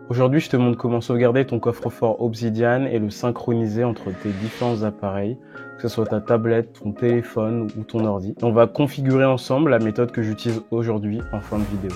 Aujourd'hui, je te montre comment sauvegarder ton coffre-fort Obsidian et le synchroniser entre tes différents appareils, que ce soit ta tablette, ton téléphone ou ton ordi. On va configurer ensemble la méthode que j'utilise aujourd'hui en fin de vidéo.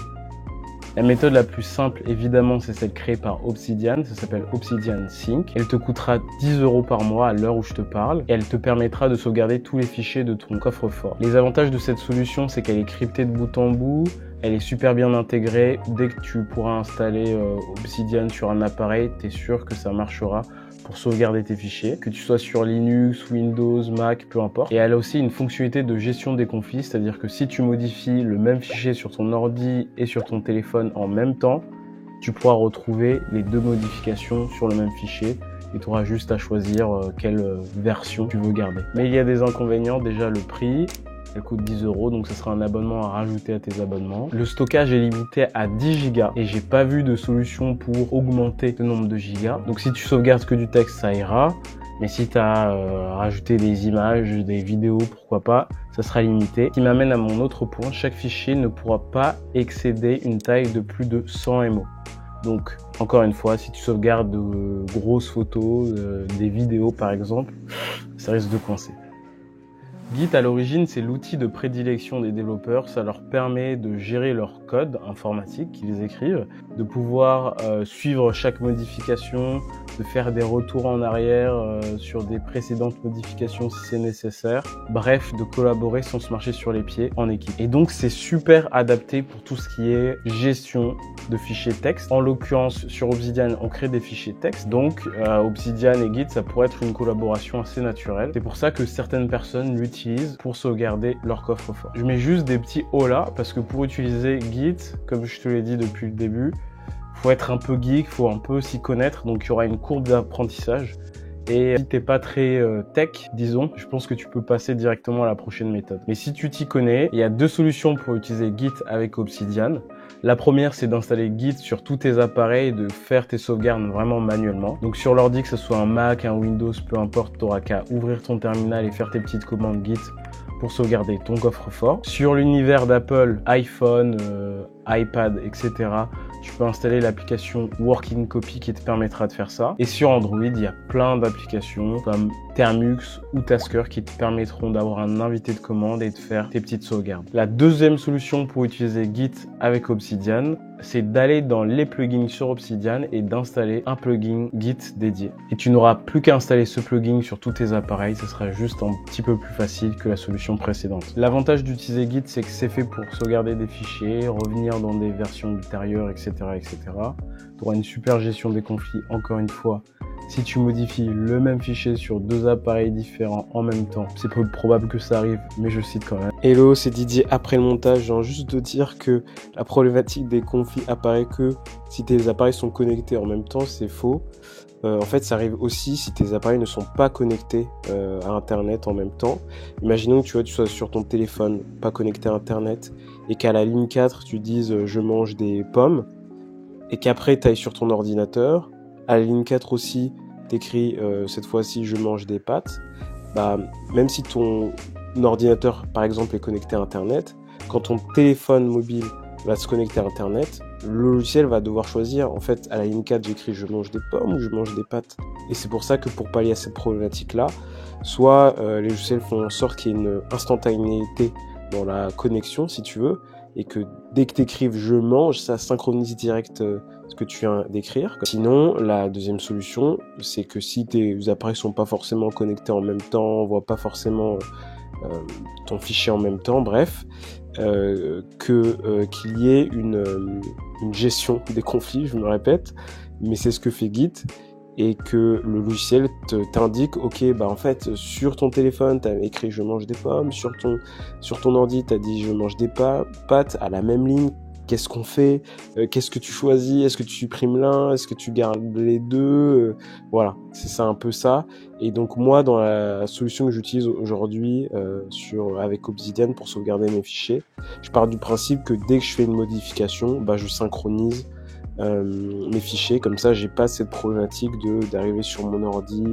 La méthode la plus simple, évidemment, c'est celle créée par Obsidian. Ça s'appelle Obsidian Sync. Elle te coûtera 10 € par mois à l'heure où je te parle et elle te permettra de sauvegarder tous les fichiers de ton coffre-fort. Les avantages de cette solution, c'est qu'elle est cryptée de bout en bout. Elle est super bien intégrée. Dès que tu pourras installer Obsidian sur un appareil, tu es sûr que ça marchera pour sauvegarder tes fichiers, que tu sois sur Linux, Windows, Mac, peu importe. Et elle a aussi une fonctionnalité de gestion des conflits, c'est-à-dire que si tu modifies le même fichier sur ton ordi et sur ton téléphone en même temps, tu pourras retrouver les deux modifications sur le même fichier et tu auras juste à choisir quelle version tu veux garder. Mais il y a des inconvénients, déjà le prix. Elle coûte 10 €, donc ce sera un abonnement à rajouter à tes abonnements. Le stockage est limité à 10 Go et j'ai pas vu de solution pour augmenter le nombre de gigas. Donc si tu sauvegardes que du texte, ça ira. Mais si tu as rajouté des images, des vidéos, pourquoi pas, ça sera limité. Ce qui m'amène à mon autre point, chaque fichier ne pourra pas excéder une taille de plus de 100 MO. Donc, encore une fois, si tu sauvegardes de grosses photos, des vidéos par exemple, ça risque de coincer. Git, à l'origine, c'est l'outil de prédilection des développeurs. Ça leur permet de gérer leur code informatique qu'ils écrivent, de pouvoir suivre chaque modification, de faire des retours en arrière sur des précédentes modifications si c'est nécessaire. Bref, de collaborer sans se marcher sur les pieds en équipe. Et donc, c'est super adapté pour tout ce qui est gestion de fichiers texte. En l'occurrence, sur Obsidian, on crée des fichiers texte. Donc, Obsidian et Git, ça pourrait être une collaboration assez naturelle. C'est pour ça que certaines personnes l'utilisent pour sauvegarder leur coffre-fort. Je mets juste des petits hauts là, parce que pour utiliser Git, comme je te l'ai dit depuis le début, faut être un peu geek, faut un peu s'y connaître, donc il y aura une courbe d'apprentissage. Et si t'es pas très tech, disons, je pense que tu peux passer directement à la prochaine méthode. Mais si tu t'y connais, il y a deux solutions pour utiliser Git avec Obsidian. La première, c'est d'installer Git sur tous tes appareils et de faire tes sauvegardes vraiment manuellement. Donc sur l'ordi, que ce soit un Mac, un Windows, peu importe, t'auras qu'à ouvrir ton terminal et faire tes petites commandes Git pour sauvegarder ton coffre-fort. Sur l'univers d'Apple, iPhone, iPad, etc., tu peux installer l'application Working Copy qui te permettra de faire ça. Et sur Android, il y a plein d'applications comme Termux ou Tasker qui te permettront d'avoir un invité de commande et de faire tes petites sauvegardes. La deuxième solution pour utiliser Git avec Obsidian, c'est d'aller dans les plugins sur Obsidian et d'installer un plugin Git dédié. Et tu n'auras plus qu'à installer ce plugin sur tous tes appareils, ce sera juste un petit peu plus facile que la solution précédente. L'avantage d'utiliser Git, c'est que c'est fait pour sauvegarder des fichiers, revenir dans des versions ultérieures, etc. etc. Tu auras une super gestion des conflits, encore une fois. Si tu modifies le même fichier sur deux appareils différents en même temps, c'est peu probable que ça arrive, mais je cite quand même. Hello, c'est Didier après le montage. J'ai juste de dire que la problématique des conflits apparaît que si tes appareils sont connectés en même temps, c'est faux. En fait, ça arrive aussi si tes appareils ne sont pas connectés à Internet en même temps. Imaginons que tu sois sur ton téléphone, pas connecté à Internet, et qu'à la ligne 4, tu dises « je mange des pommes », et qu'après, tu ailles sur ton ordinateur. À la ligne 4 aussi, t'écris cette fois-ci « je mange des pâtes ». Bah, même si ton ordinateur, par exemple, est connecté à Internet, quand ton téléphone mobile va se connecter à Internet, le logiciel va devoir choisir, en fait, à la ligne 4, j'écris « je mange des pommes » ou « je mange des pâtes ». Et c'est pour ça que pour pallier à cette problématique-là, soit les logiciels font en sorte qu'il y ait une instantanéité dans la connexion, si tu veux, et que dès que tu écrives « je mange », ça synchronise direct ce que tu viens d'écrire. Sinon, la deuxième solution, c'est que si tes appareils sont pas forcément connectés en même temps, on voit pas forcément ton fichier en même temps, bref, qu'il y ait une gestion des conflits, je me répète, mais c'est ce que fait Git, et que le logiciel t'indique, ok, bah en fait, sur ton téléphone, t'as écrit je mange des pommes, sur ton ordi, t'as dit je mange des pâtes, à la même ligne, qu'est-ce qu'on fait, qu'est-ce que tu choisis, est-ce que tu supprimes l'un, est-ce que tu gardes les deux, voilà, c'est ça un peu ça. Et donc moi, dans la solution que j'utilise aujourd'hui avec Obsidian pour sauvegarder mes fichiers, je pars du principe que dès que je fais une modification, bah je synchronise mes fichiers, comme ça j'ai pas cette problématique d'arriver sur mon ordi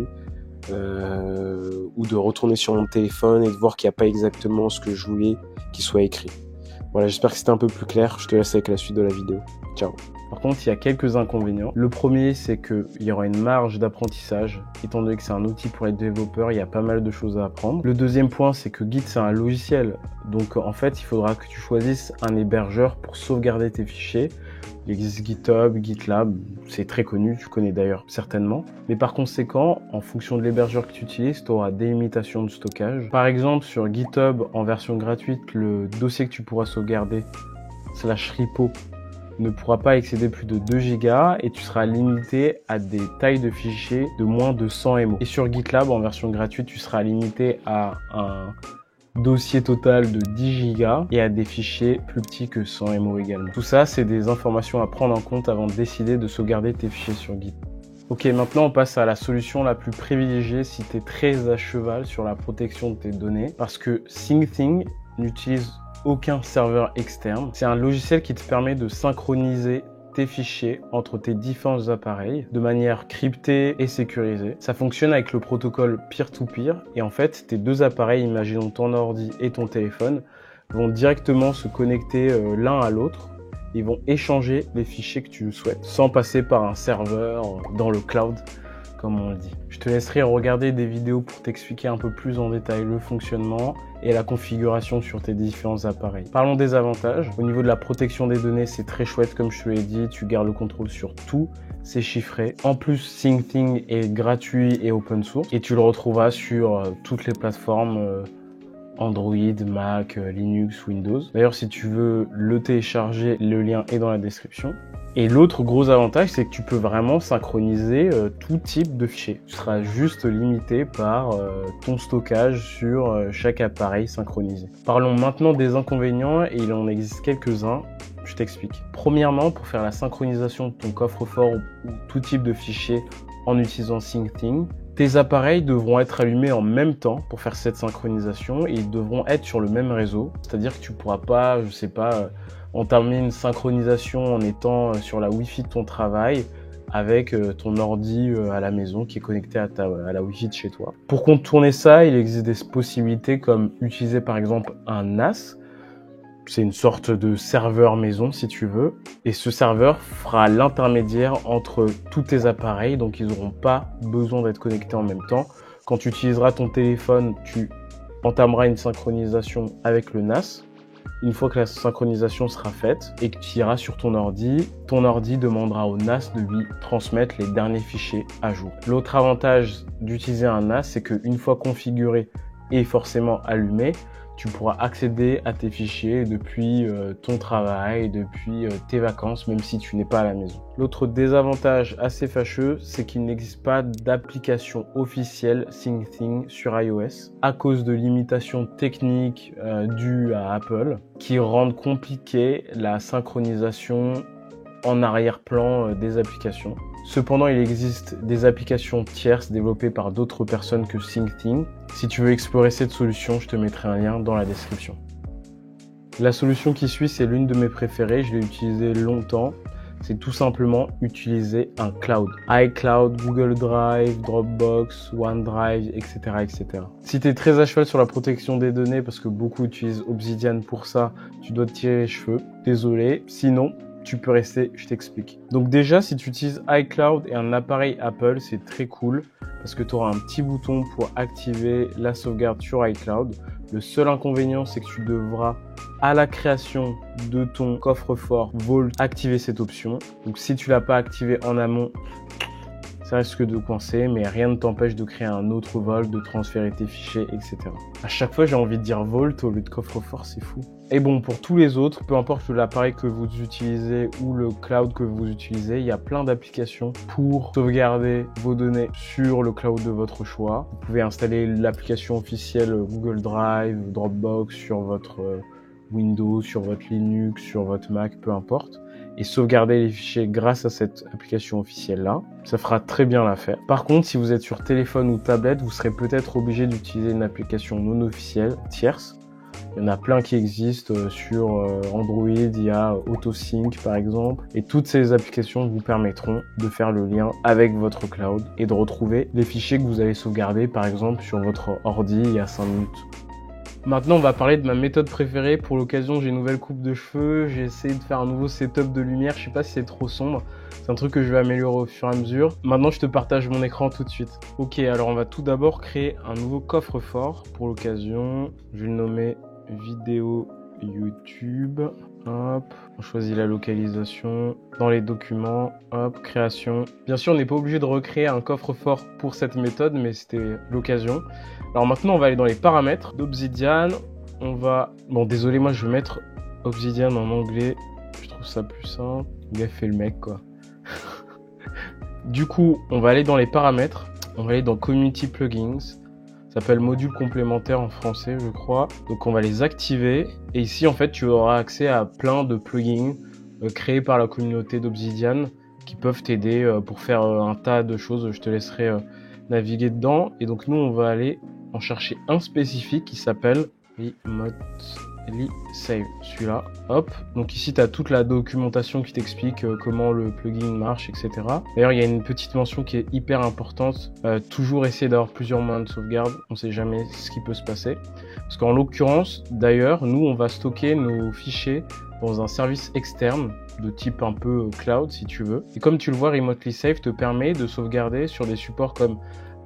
ou de retourner sur mon téléphone et de voir qu'il n'y a pas exactement ce que je voulais qu'il soit écrit. Voilà, j'espère que c'était un peu plus clair. Je te laisse avec la suite de la vidéo. Ciao. Par contre, il y a quelques inconvénients. Le premier, c'est qu'il y aura une marge d'apprentissage. Étant donné que c'est un outil pour les développeurs, il y a pas mal de choses à apprendre. Le deuxième point, c'est que Git, c'est un logiciel. Donc, en fait, il faudra que tu choisisses un hébergeur pour sauvegarder tes fichiers. Il existe GitHub, GitLab, c'est très connu, tu connais d'ailleurs certainement. Mais par conséquent, en fonction de l'hébergeur que tu utilises, tu auras des limitations de stockage. Par exemple, sur GitHub, en version gratuite, le dossier que tu pourras sauvegarder, /repo, ne pourra pas excéder plus de 2 Go et tu seras limité à des tailles de fichiers de moins de 100 MO. Et sur GitLab, en version gratuite, tu seras limité à un dossier total de 10 Go et à des fichiers plus petits que 100 MO également. Tout ça, c'est des informations à prendre en compte avant de décider de sauvegarder tes fichiers sur Git. Ok, maintenant on passe à la solution la plus privilégiée si tu es très à cheval sur la protection de tes données, parce que SyncThing n'utilise aucun serveur externe. C'est un logiciel qui te permet de synchroniser tes fichiers entre tes différents appareils de manière cryptée et sécurisée. Ça fonctionne avec le protocole peer-to-peer et en fait, tes deux appareils, imaginons ton ordi et ton téléphone, vont directement se connecter l'un à l'autre. Ils vont échanger les fichiers que tu souhaites sans passer par un serveur dans le cloud, comme on le dit. Je te laisserai regarder des vidéos pour t'expliquer un peu plus en détail le fonctionnement et la configuration sur tes différents appareils. Parlons des avantages. Au niveau de la protection des données, c'est très chouette comme je te l'ai dit, tu gardes le contrôle sur tout, c'est chiffré. En plus, SyncThing est gratuit et open source et tu le retrouveras sur toutes les plateformes Android, Mac, Linux, Windows. D'ailleurs, si tu veux le télécharger, le lien est dans la description. Et l'autre gros avantage, c'est que tu peux vraiment synchroniser tout type de fichiers. Tu seras juste limité par ton stockage sur chaque appareil synchronisé. Parlons maintenant des inconvénients, et il en existe quelques-uns. Je t'explique. Premièrement, pour faire la synchronisation de ton coffre-fort ou tout type de fichier en utilisant SyncThing, tes appareils devront être allumés en même temps pour faire cette synchronisation et ils devront être sur le même réseau. C'est-à-dire que tu pourras pas, je sais pas, entamer une synchronisation en étant sur la Wi-Fi de ton travail avec ton ordi à la maison qui est connecté à la Wi-Fi de chez toi. Pour contourner ça, il existe des possibilités comme utiliser par exemple un NAS. C'est une sorte de serveur maison si tu veux. Et ce serveur fera l'intermédiaire entre tous tes appareils, donc ils n'auront pas besoin d'être connectés en même temps. Quand tu utiliseras ton téléphone, tu entameras une synchronisation avec le NAS. Une fois que la synchronisation sera faite et que tu iras sur ton ordi demandera au NAS de lui transmettre les derniers fichiers à jour. L'autre avantage d'utiliser un NAS, c'est qu'une fois configuré et forcément allumé, tu pourras accéder à tes fichiers depuis ton travail, depuis tes vacances, même si tu n'es pas à la maison. L'autre désavantage assez fâcheux, c'est qu'il n'existe pas d'application officielle SyncThing sur iOS à cause de limitations techniques dues à Apple qui rendent compliquée la synchronisation en arrière-plan des applications. Cependant, il existe des applications tierces développées par d'autres personnes que SyncThing. Si tu veux explorer cette solution, je te mettrai un lien dans la description. La solution qui suit, c'est l'une de mes préférées, je l'ai utilisée longtemps. C'est tout simplement utiliser un cloud. iCloud, Google Drive, Dropbox, OneDrive, etc. etc. Si tu es très à cheval sur la protection des données, parce que beaucoup utilisent Obsidian pour ça, tu dois te tirer les cheveux. Désolé, sinon, tu peux rester, je t'explique. Donc déjà, si tu utilises iCloud et un appareil Apple, c'est très cool parce que tu auras un petit bouton pour activer la sauvegarde sur iCloud. Le seul inconvénient, c'est que tu devras, à la création de ton coffre-fort Vault, activer cette option. Donc si tu l'as pas activé en amont, ça risque de coincer, mais rien ne t'empêche de créer un autre Vault, de transférer tes fichiers, etc. À chaque fois, j'ai envie de dire Vault au lieu de coffre-fort, c'est fou. Et bon, pour tous les autres, peu importe l'appareil que vous utilisez ou le cloud que vous utilisez, il y a plein d'applications pour sauvegarder vos données sur le cloud de votre choix. Vous pouvez installer l'application officielle Google Drive, Dropbox sur votre Windows, sur votre Linux, sur votre Mac, peu importe, et sauvegarder les fichiers grâce à cette application officielle-là. Ça fera très bien l'affaire. Par contre, si vous êtes sur téléphone ou tablette, vous serez peut-être obligé d'utiliser une application non officielle, tierce. Il y en a plein qui existent sur Android, il y a AutoSync par exemple. Et toutes ces applications vous permettront de faire le lien avec votre cloud et de retrouver les fichiers que vous avez sauvegardés par exemple sur votre ordi il y a 5 minutes. Maintenant, on va parler de ma méthode préférée. Pour l'occasion, j'ai une nouvelle coupe de cheveux. J'ai essayé de faire un nouveau setup de lumière. Je sais pas si c'est trop sombre. C'est un truc que je vais améliorer au fur et à mesure. Maintenant, je te partage mon écran tout de suite. Ok, alors on va tout d'abord créer un nouveau coffre-fort. Pour l'occasion, je vais le nommer vidéo YouTube. Hop, on choisit la localisation. Dans les documents, hop, création. Bien sûr, on n'est pas obligé de recréer un coffre-fort pour cette méthode, mais c'était l'occasion. Alors maintenant, on va aller dans les paramètres d'Obsidian. On va... Bon, désolé, moi, je vais mettre Obsidian en anglais. Je trouve ça plus simple. Il a fait le mec, quoi. Du coup, on va aller dans les paramètres. On va aller dans Community Plugins. Ça s'appelle module complémentaire en français, je crois. Donc, on va les activer. Et ici, en fait, tu auras accès à plein de plugins créés par la communauté d'Obsidian qui peuvent t'aider pour faire un tas de choses. Je te laisserai naviguer dedans. Et donc, nous, on va aller en chercher un spécifique qui s'appelle Remotely Save. Celui-là. Hop. Donc ici, tu as toute la documentation qui t'explique comment le plugin marche, etc. D'ailleurs, il y a une petite mention qui est hyper importante. Toujours essayer d'avoir plusieurs moyens de sauvegarde. On ne sait jamais ce qui peut se passer. Parce qu'en l'occurrence, d'ailleurs, nous, on va stocker nos fichiers dans un service externe de type un peu cloud, si tu veux. Et comme tu le vois, Remotely Save te permet de sauvegarder sur des supports comme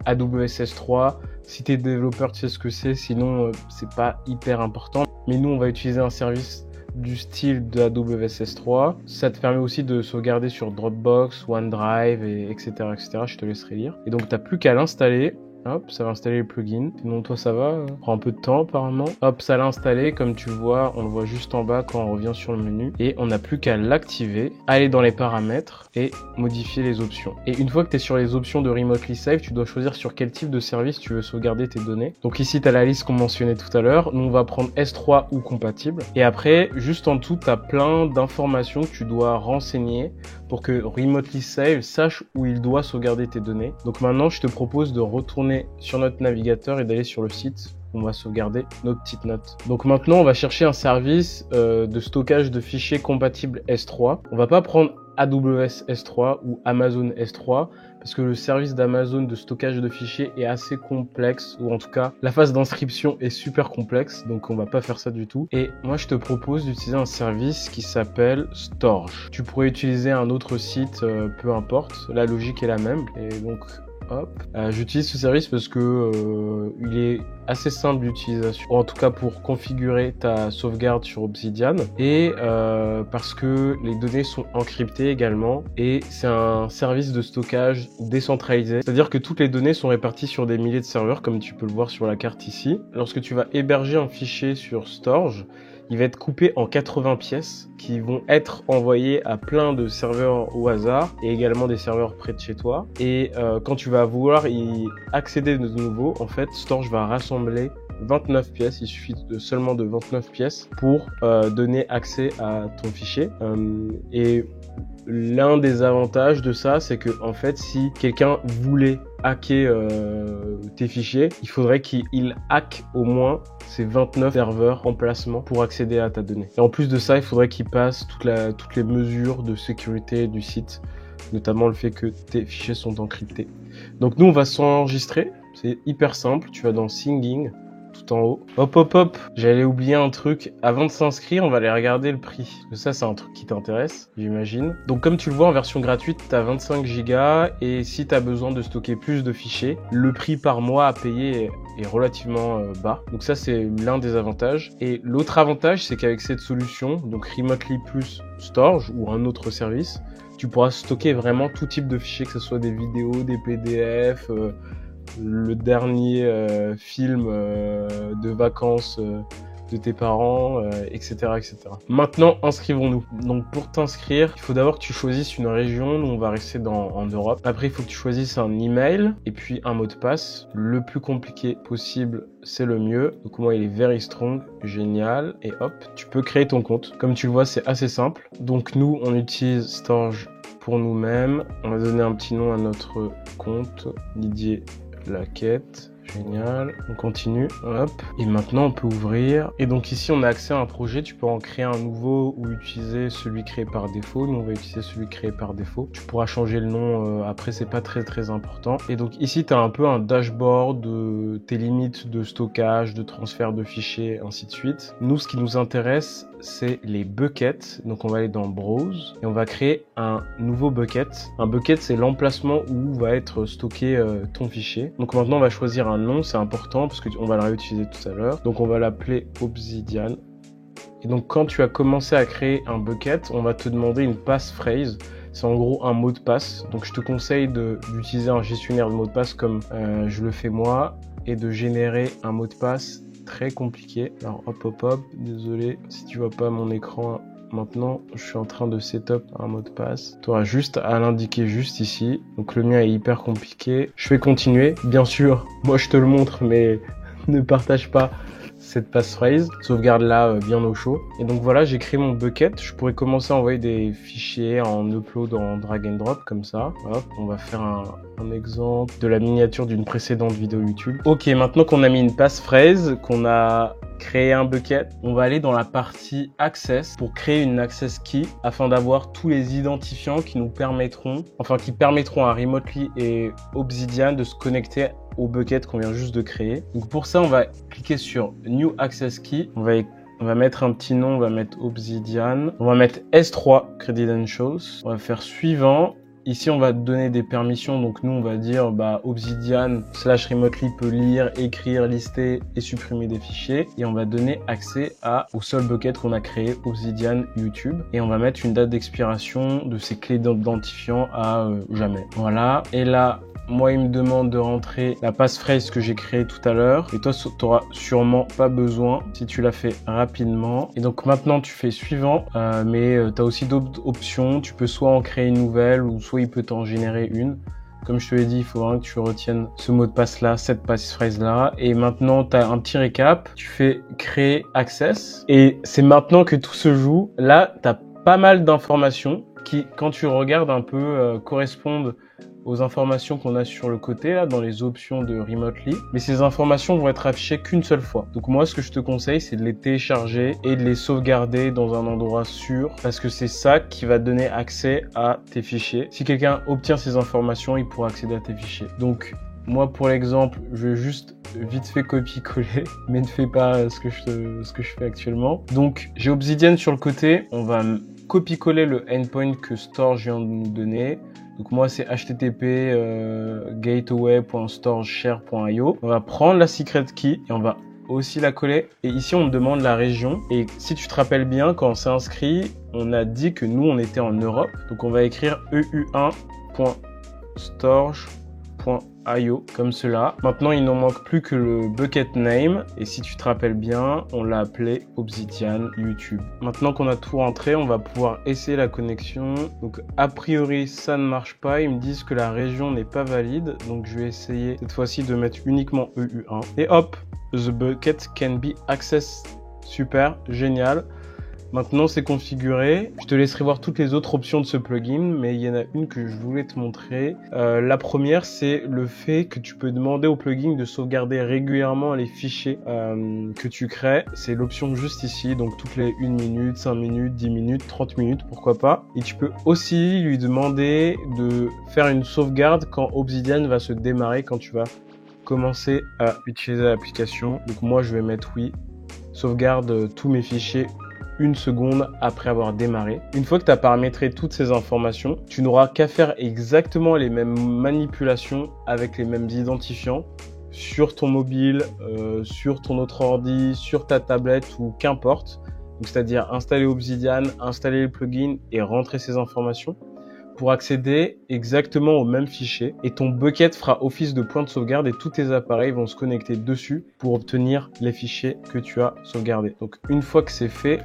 AWS S3. Si tu es développeur, tu sais ce que c'est, sinon c'est pas hyper important. Mais nous, on va utiliser un service du style de AWS S3. Ça te permet aussi de sauvegarder sur Dropbox, OneDrive, etc., etc. Je te laisserai lire. Et donc, tu n'as plus qu'à l'installer. Hop, ça va installer les plugins. Sinon, toi, ça va. Ça prend un peu de temps, apparemment. Hop, ça l'a installé. Comme tu le vois, on le voit juste en bas quand on revient sur le menu. Et on n'a plus qu'à l'activer, aller dans les paramètres et modifier les options. Et une fois que tu es sur les options de Remotely Save, tu dois choisir sur quel type de service tu veux sauvegarder tes données. Donc ici, tu as la liste qu'on mentionnait tout à l'heure. Nous, on va prendre S3 ou compatible. Et après, juste en dessous, tu as plein d'informations que tu dois renseigner pour que Remotely Save sache où il doit sauvegarder tes données. Donc maintenant, je te propose de retourner sur notre navigateur et d'aller sur le site où on va sauvegarder nos petites notes. Donc maintenant, on va chercher un service de stockage de fichiers compatible S3. On va pas prendre AWS S3 ou Amazon S3 parce que le service d'Amazon de stockage de fichiers est assez complexe, ou en tout cas la phase d'inscription est super complexe, donc on va pas faire ça du tout. Et moi je te propose d'utiliser un service qui s'appelle Storj. Tu pourrais utiliser un autre site, peu importe, la logique est la même. Et donc hop, j'utilise ce service parce que il est assez simple d'utilisation, en tout cas pour configurer ta sauvegarde sur Obsidian, et parce que les données sont encryptées également, et c'est un service de stockage décentralisé, c'est-à-dire que toutes les données sont réparties sur des milliers de serveurs, comme tu peux le voir sur la carte ici. Lorsque tu vas héberger un fichier sur Storj, il va être coupé en 80 pièces qui vont être envoyées à plein de serveurs au hasard et également des serveurs près de chez toi. Et quand tu vas vouloir y accéder de nouveau, en fait, Storj va rassembler 29 pièces. Il suffit seulement de 29 pièces pour donner accès à ton fichier. Et l'un des avantages de ça, c'est que en fait, si quelqu'un voulait hacker tes fichiers, il faudrait qu'il hack au moins ces 29 serveurs en placement pour accéder à ta donnée. Et en plus de ça, il faudrait qu'il passe toutes les mesures de sécurité du site, notamment le fait que tes fichiers sont encryptés. Donc nous, on va s'enregistrer. C'est hyper simple. Tu vas dans Singing, tout en haut. Hop, hop, hop. J'allais oublier un truc. Avant de s'inscrire, on va aller regarder le prix. Parce que ça, c'est un truc qui t'intéresse, j'imagine. Donc, comme tu le vois, en version gratuite, t'as 25 Go. Et si t'as besoin de stocker plus de fichiers, le prix par mois à payer est relativement bas. Donc ça, c'est l'un des avantages. Et l'autre avantage, c'est qu'avec cette solution, donc Remotely plus Storj ou un autre service, tu pourras stocker vraiment tout type de fichiers, que ce soit des vidéos, des PDF, le dernier film de vacances de tes parents, etc., etc. Maintenant, inscrivons-nous. Donc, pour t'inscrire, il faut d'abord que tu choisisses une région. Nous, on va rester en Europe. Après, il faut que tu choisisses un email et puis un mot de passe. Le plus compliqué possible, c'est le mieux. Donc, moi, il est very strong. Génial. Et hop, tu peux créer ton compte. Comme tu le vois, c'est assez simple. Donc, nous, on utilise Storj pour nous-mêmes. On va donner un petit nom à notre compte. Didier Laquette. Génial, on continue, hop. Et maintenant on peut ouvrir. Et donc ici on a accès à un projet, tu peux en créer un nouveau ou utiliser celui créé par défaut. Nous on va utiliser celui créé par défaut. Tu pourras changer le nom, après c'est pas très important. Et donc ici tu as un peu un dashboard de tes limites de stockage, de transfert de fichiers, ainsi de suite. Nous ce qui nous intéresse c'est les buckets. Donc on va aller dans Browse et on va créer un nouveau bucket. Un bucket c'est l'emplacement où va être stocké ton fichier. Donc maintenant on va choisir un nom, c'est important parce qu'on va le réutiliser tout à l'heure. Donc on va l'appeler Obsidian. Et donc quand tu as commencé à créer un bucket, on va te demander une passphrase. C'est en gros un mot de passe. Donc je te conseille d'utiliser un gestionnaire de mots de passe comme je le fais moi et de générer un mot de passe très compliqué. Alors hop, désolé si tu vois pas mon écran maintenant, je suis en train de setup un mot de passe. Tu auras juste à l'indiquer juste ici. Donc le mien est hyper compliqué. Je vais continuer. Bien sûr, moi je te le montre, mais ne partage pas cette passphrase. Sauvegarde là bien au chaud. Et donc voilà, j'ai créé mon bucket. Je pourrais commencer à envoyer des fichiers en upload, en drag and drop comme ça. Hop, on va faire un exemple de la miniature d'une précédente vidéo YouTube. Ok, maintenant qu'on a mis une passphrase, qu'on a créé un bucket, on va aller dans la partie Access pour créer une Access Key afin d'avoir tous les identifiants qui nous permettront, qui permettront à Remotely et Obsidian de se connecter au bucket qu'on vient juste de créer. Donc pour ça, on va cliquer sur New Access Key. On va mettre un petit nom, on va mettre Obsidian. On va mettre S3 Credentials. On va faire suivant. Ici, on va donner des permissions. Donc, nous, on va dire Obsidian/Remotely peut lire, écrire, lister et supprimer des fichiers. Et on va donner accès au seul bucket qu'on a créé, Obsidian YouTube. Et on va mettre une date d'expiration de ces clés d'identifiant à jamais. Voilà. Et là, moi, il me demande de rentrer la passphrase que j'ai créée tout à l'heure. Et toi, tu n'auras sûrement pas besoin si tu l'as fait rapidement. Et donc maintenant, tu fais suivant. Mais tu as aussi d'autres options. Tu peux soit en créer une nouvelle ou soit il peut t'en générer une. Comme je te l'ai dit, il faut vraiment que tu retiennes ce mot de passe-là, cette passphrase-là. Et maintenant, tu as un petit récap. Tu fais créer access. Et c'est maintenant que tout se joue. Là, tu as pas mal d'informations qui, quand tu regardes un peu, correspondent aux informations qu'on a sur le côté, là, dans les options de Remotely. Mais ces informations vont être affichées qu'une seule fois. Donc moi, ce que je te conseille, c'est de les télécharger et de les sauvegarder dans un endroit sûr, parce que c'est ça qui va donner accès à tes fichiers. Si quelqu'un obtient ces informations, il pourra accéder à tes fichiers. Donc, moi, pour l'exemple, je vais juste vite fait copier-coller, mais ne fais pas ce que je fais actuellement. Donc, j'ai Obsidian sur le côté. On va copier-coller le endpoint que Storj vient de nous donner. Donc moi, c'est http gateway.storjshare.io. On va prendre la secret key et on va aussi la coller. Et ici, on me demande la région. Et si tu te rappelles bien, quand on s'est inscrit, on a dit que nous, on était en Europe. Donc on va écrire eu1.storj.io comme cela. Maintenant, il ne manque plus que le bucket name. Et si tu te rappelles bien, on l'a appelé Obsidian YouTube. Maintenant qu'on a tout rentré, on va pouvoir essayer la connexion. Donc, a priori, ça ne marche pas. Ils me disent que la région n'est pas valide. Donc, je vais essayer cette fois-ci de mettre uniquement EU1. Et hop, the bucket can be accessed. Super, génial. Maintenant, c'est configuré. Je te laisserai voir toutes les autres options de ce plugin, mais il y en a une que je voulais te montrer. La première, c'est le fait que tu peux demander au plugin de sauvegarder régulièrement les fichiers que tu crées. C'est l'option juste ici, donc toutes les 1 minute, 5 minutes, 10 minutes, 30 minutes, pourquoi pas. Et tu peux aussi lui demander de faire une sauvegarde quand Obsidian va se démarrer, quand tu vas commencer à utiliser l'application. Donc moi, je vais mettre oui. Sauvegarde tous mes fichiers 1 seconde après avoir démarré. Une fois que tu as paramétré toutes ces informations, tu n'auras qu'à faire exactement les mêmes manipulations avec les mêmes identifiants sur ton mobile, sur ton autre ordi, sur ta tablette ou qu'importe. Donc, c'est-à-dire installer Obsidian, installer le plugin et rentrer ces informations pour accéder exactement au même fichier. Et ton bucket fera office de point de sauvegarde et tous tes appareils vont se connecter dessus pour obtenir les fichiers que tu as sauvegardés. Donc une fois que c'est fait,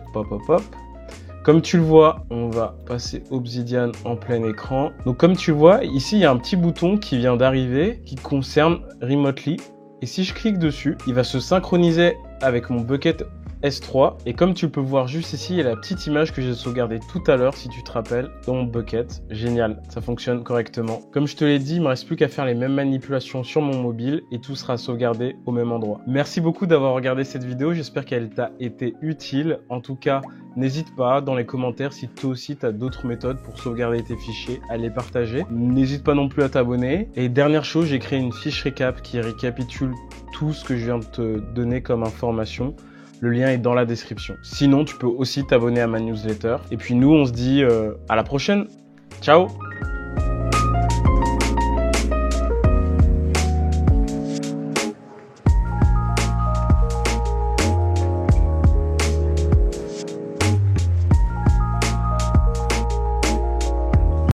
comme tu le vois, on va passer Obsidian en plein écran. Donc comme tu le vois, ici il y a un petit bouton qui vient d'arriver qui concerne Remotely. Et si je clique dessus, il va se synchroniser avec mon bucket S3. Et comme tu peux voir juste ici, il y a la petite image que j'ai sauvegardée tout à l'heure, si tu te rappelles, dans mon bucket. Génial, ça fonctionne correctement. Comme je te l'ai dit, il me reste plus qu'à faire les mêmes manipulations sur mon mobile et tout sera sauvegardé au même endroit. Merci beaucoup d'avoir regardé cette vidéo, j'espère qu'elle t'a été utile. En tout cas, n'hésite pas dans les commentaires si toi aussi tu as d'autres méthodes pour sauvegarder tes fichiers à les partager. N'hésite pas non plus à t'abonner. Et dernière chose, j'ai créé une fiche récap qui récapitule tout ce que je viens de te donner comme information. Le lien est dans la description. Sinon, tu peux aussi t'abonner à ma newsletter. Et puis nous, on se dit à la prochaine. Ciao!